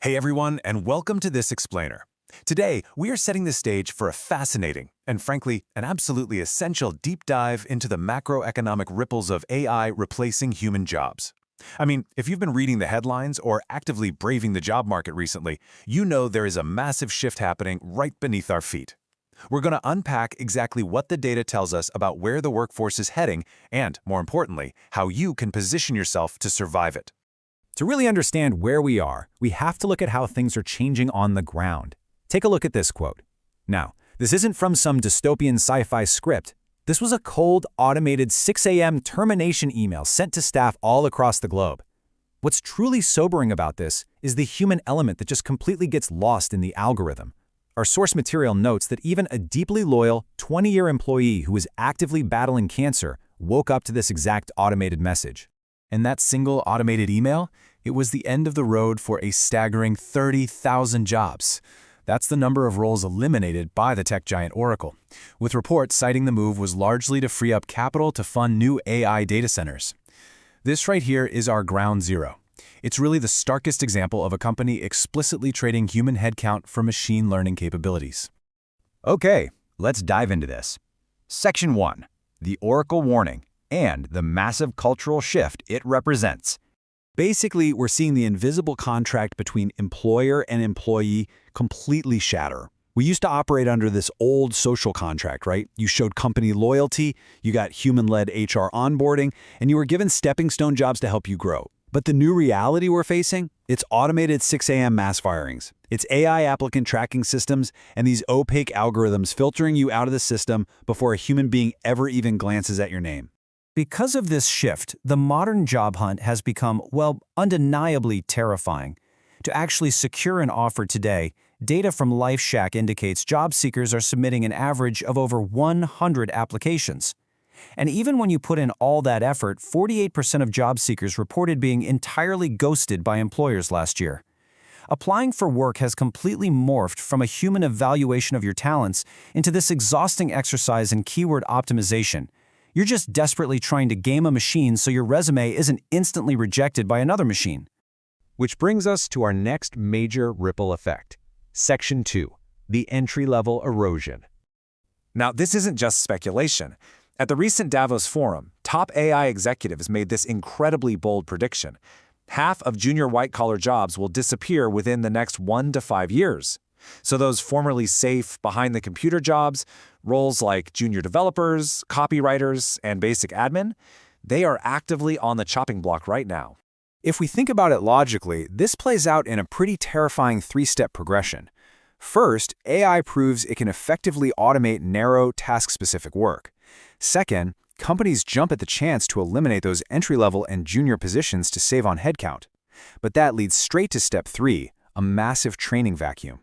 Hey everyone, and welcome to This Explainer. Today, we are setting the stage for a fascinating, and frankly, an absolutely essential deep dive into the macroeconomic ripples of AI replacing human jobs. I mean, if you've been reading the headlines or actively braving the job market recently, you know there is a massive shift happening right beneath our feet. We're going to unpack exactly what the data tells us about where the workforce is heading and, more importantly, how you can position yourself to survive it. To really understand where we are, we have to look at how things are changing on the ground. Take a look at this quote. Now, this isn't from some dystopian sci-fi script. This was a cold, automated 6 a.m. termination email sent to staff all across the globe. What's truly sobering about this is the human element that just completely gets lost in the algorithm. Our source material notes that even a deeply loyal, 20-year employee who was actively battling cancer woke up to this exact automated message. And that single automated email, it was the end of the road for a staggering 30,000 jobs. That's the number of roles eliminated by the tech giant Oracle, with reports citing the move was largely to free up capital to fund new AI data centers. This right here is our ground zero. It's really the starkest example of a company explicitly trading human headcount for machine learning capabilities. Okay, let's dive into this. Section 1. The Oracle Warning and the massive cultural shift it represents. Basically, we're seeing the invisible contract between employer and employee completely shatter. We used to operate under this old social contract, right? You showed company loyalty, you got human-led HR onboarding, and you were given stepping stone jobs to help you grow. But the new reality we're facing? It's automated 6 a.m. mass firings. It's AI applicant tracking systems and these opaque algorithms filtering you out of the system before a human being ever even glances at your name. Because of this shift, the modern job hunt has become, well, undeniably terrifying. To actually secure an offer today, data from LifeShack indicates job seekers are submitting an average of over 100 applications. And even when you put in all that effort, 48% of job seekers reported being entirely ghosted by employers last year. Applying for work has completely morphed from a human evaluation of your talents into this exhausting exercise in keyword optimization. You're just desperately trying to game a machine so your resume isn't instantly rejected by another machine. Which brings us to our next major ripple effect. Section 2. The entry-level erosion. Now, this isn't just speculation. At the recent Davos Forum, top AI executives made this incredibly bold prediction. Half of junior white-collar jobs will disappear within the next 1 to 5 years. So those formerly safe, behind-the-computer jobs, roles like junior developers, copywriters, and basic admin, they are actively on the chopping block right now. If we think about it logically, this plays out in a pretty terrifying three-step progression. First, AI proves it can effectively automate narrow, task-specific work. Second, companies jump at the chance to eliminate those entry-level and junior positions to save on headcount. But that leads straight to step 3, a massive training vacuum.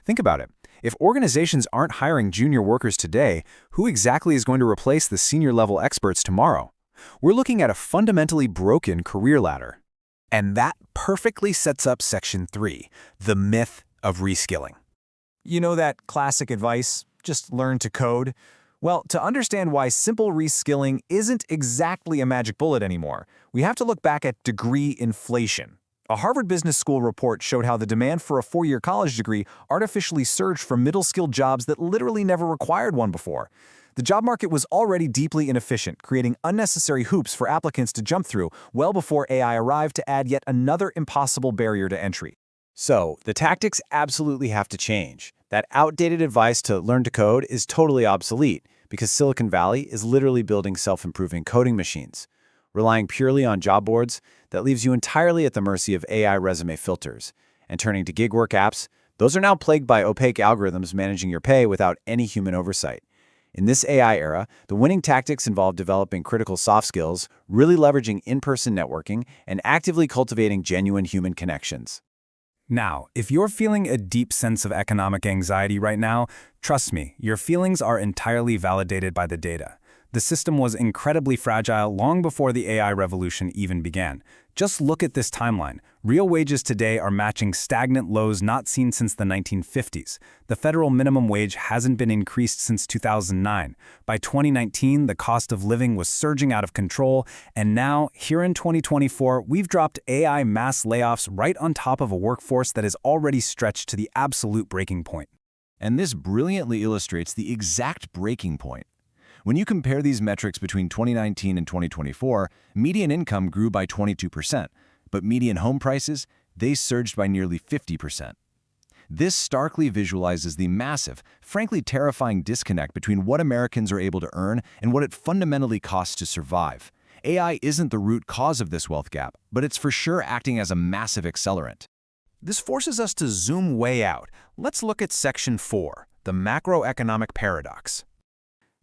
Think about it. If organizations aren't hiring junior workers today, who exactly is going to replace the senior-level experts tomorrow? We're looking at a fundamentally broken career ladder. And that perfectly sets up Section 3, the myth of reskilling. You know that classic advice, just learn to code? Well, to understand why simple reskilling isn't exactly a magic bullet anymore, we have to look back at degree inflation. A Harvard Business School report showed how the demand for a 4-year college degree artificially surged for middle-skilled jobs that literally never required one before. The job market was already deeply inefficient, creating unnecessary hoops for applicants to jump through well before AI arrived to add yet another impossible barrier to entry. So, the tactics absolutely have to change. That outdated advice to learn to code is totally obsolete because Silicon Valley is literally building self-improving coding machines. Relying purely on job boards, that leaves you entirely at the mercy of AI resume filters. And turning to gig work apps, those are now plagued by opaque algorithms managing your pay without any human oversight. In this AI era, the winning tactics involve developing critical soft skills, really leveraging in-person networking, and actively cultivating genuine human connections. Now, if you're feeling a deep sense of economic anxiety right now, trust me, your feelings are entirely validated by the data. The system was incredibly fragile long before the AI revolution even began. Just look at this timeline. Real wages today are matching stagnant lows not seen since the 1950s. The federal minimum wage hasn't been increased since 2009. By 2019, the cost of living was surging out of control, and now, here in 2024, we've dropped AI mass layoffs right on top of a workforce that is already stretched to the absolute breaking point. And this brilliantly illustrates the exact breaking point. When you compare these metrics between 2019 and 2024, median income grew by 22%, but median home prices, they surged by nearly 50%. This starkly visualizes the massive, frankly terrifying disconnect between what Americans are able to earn and what it fundamentally costs to survive. AI isn't the root cause of this wealth gap, but it's for sure acting as a massive accelerant. This forces us to zoom way out. Let's look at Section 4, the macroeconomic paradox.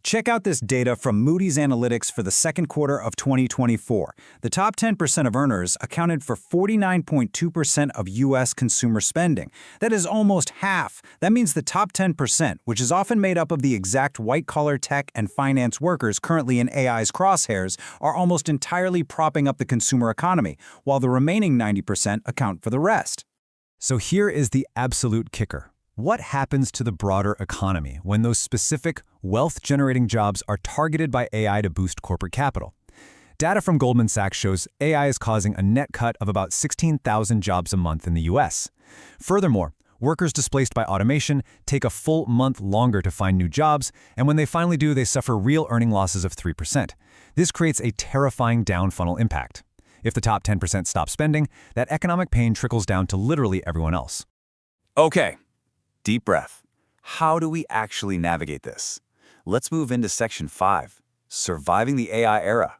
Check out this data from Moody's Analytics for the second quarter of 2024. The top 10% of earners accounted for 49.2% of U.S. consumer spending. That is almost half. That means the top 10%, which is often made up of the exact white-collar tech and finance workers currently in AI's crosshairs, are almost entirely propping up the consumer economy, while the remaining 90% account for the rest. So here is the absolute kicker. What happens to the broader economy when those specific, wealth-generating jobs are targeted by AI to boost corporate capital? Data from Goldman Sachs shows AI is causing a net cut of about 16,000 jobs a month in the U.S. Furthermore, workers displaced by automation take a full month longer to find new jobs, and when they finally do, they suffer real earning losses of 3%. This creates a terrifying down-funnel impact. If the top 10% stop spending, that economic pain trickles down to literally everyone else. Okay. Deep breath. How do we actually navigate this? Let's move into Section 5, Surviving the AI Era.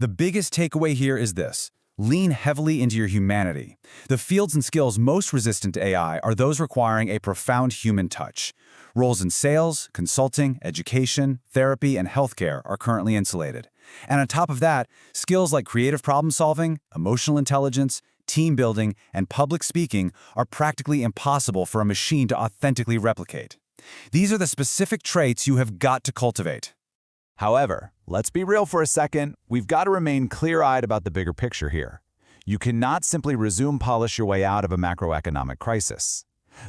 The biggest takeaway here is this: lean heavily into your humanity. The fields and skills most resistant to AI are those requiring a profound human touch. Roles in sales, consulting, education, therapy, and healthcare are currently insulated. And on top of that, skills like creative problem-solving, emotional intelligence, team building, and public speaking are practically impossible for a machine to authentically replicate. These are the specific traits you have got to cultivate. However, let's be real for a second. We've got to remain clear-eyed about the bigger picture here. You cannot simply resume polish your way out of a macroeconomic crisis.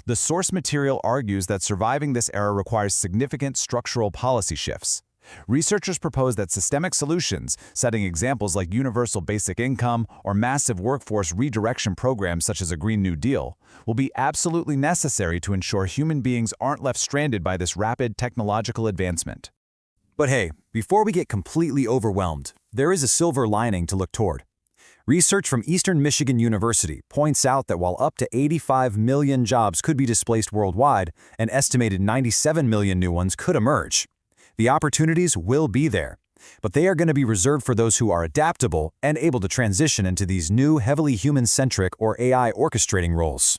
The source material argues that surviving this era requires significant structural policy shifts. Researchers propose that systemic solutions, setting examples like universal basic income or massive workforce redirection programs such as a Green New Deal, will be absolutely necessary to ensure human beings aren't left stranded by this rapid technological advancement. But hey, before we get completely overwhelmed, there is a silver lining to look toward. Research from Eastern Michigan University points out that while up to 85 million jobs could be displaced worldwide, an estimated 97 million new ones could emerge. The opportunities will be there, but they are going to be reserved for those who are adaptable and able to transition into these new heavily human-centric or AI orchestrating roles.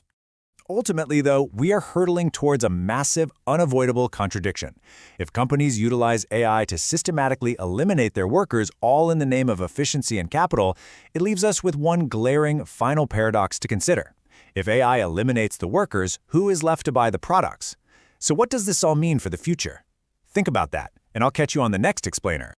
Ultimately, though, we are hurtling towards a massive, unavoidable contradiction. If companies utilize AI to systematically eliminate their workers all in the name of efficiency and capital, it leaves us with one glaring final paradox to consider. If AI eliminates the workers, who is left to buy the products? So what does this all mean for the future? Think about that, and I'll catch you on the next explainer.